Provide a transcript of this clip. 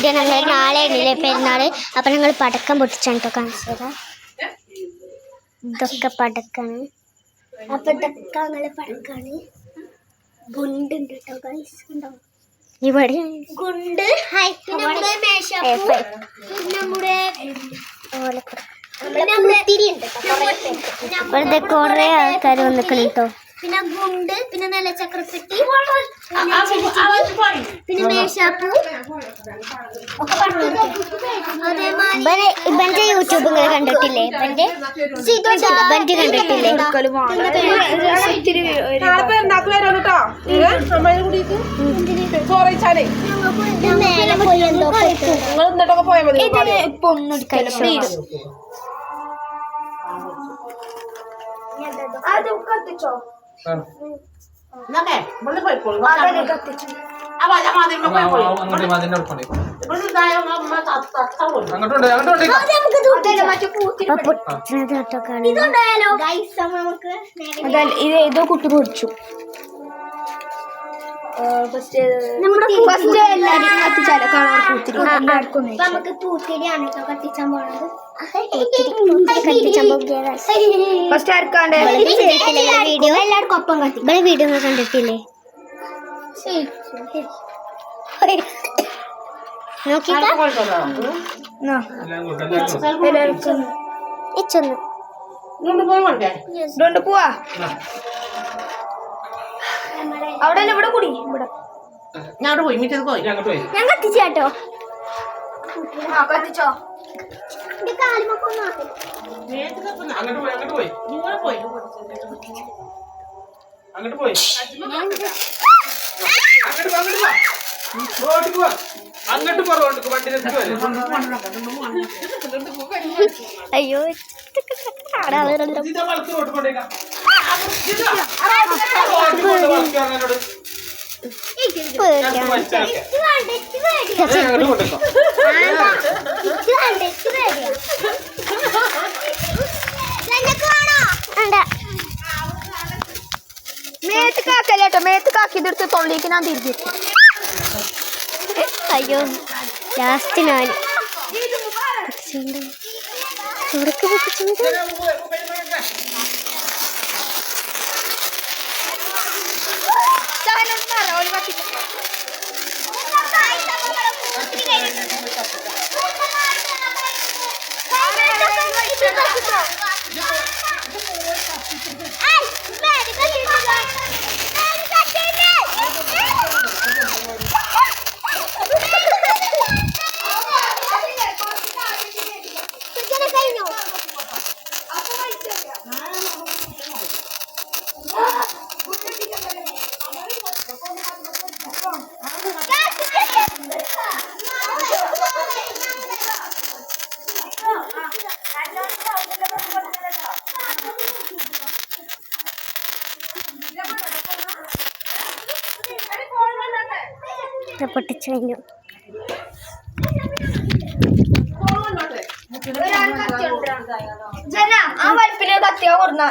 Video ഞങ്ങൾ നാളെ ഉണ്ടല്ലേ പെരുന്നാൾ. അപ്പം ഞങ്ങൾ പടക്കം പൊട്ടിച്ചാണ് കേട്ടോ കാണിച്ചത്. ഇതൊക്കെ പടക്കാണ്. അപ്പം ഇതൊക്കെ ഞങ്ങൾ പടക്കാണ്. ഗുണ്ടുണ്ട് കേട്ടോ ഗൈസ്. ഉണ്ടോ ഇവിടെ ഗുണ്ട്. വെറുതെ കുറേ ആൾക്കാർ വന്നിക്കണം കേട്ടോ. പിന്നെ ഗുണ്ട്, പിന്നെ നല്ല ചക്രപ്പെട്ടി, പിന്നെ മേശാപ്പൂ. ഇവന്റെ യൂട്യൂബ് നിങ്ങൾ കണ്ടിട്ടില്ലേ? ഇവന്റെ കണ്ടിട്ടില്ലേ? ഇതേതോ കുട്ടി പൊടിച്ചു. നമുക്ക് തൂത്തിരിയാണ് കത്തിച്ചാൻ പോണത്. വീഡിയോ എല്ലാവർക്കും ഒപ്പം കത്തിക്കാൻ. വീഡിയോ ഒന്നും കണ്ടിട്ടില്ലേ? പോവാ അവിടെ ഇവിടെ കൂടി ഇവിടെ ഞാൻ പോയി ഞാൻ കത്തിച്ചാട്ടോ. കത്തിച്ചോ അയ്യോ മേത്തുക്കാക്കല്ലേട്ടോ. മേത്തുക്കാക്കി ഇതെടുത്ത് തൊള്ളിക്ക് ഞാൻ തിരിച്ചു. അയ്യോ ലാസ്റ്റ് ഞാൻ ഇവിടേക്ക് പൊട്ടിച്ചുണ്ട്. പൊട്ടിച്ചു കഴിഞ്ഞു. ആ വലുപ്പിലെ കത്തിയാ കൊടുന്ന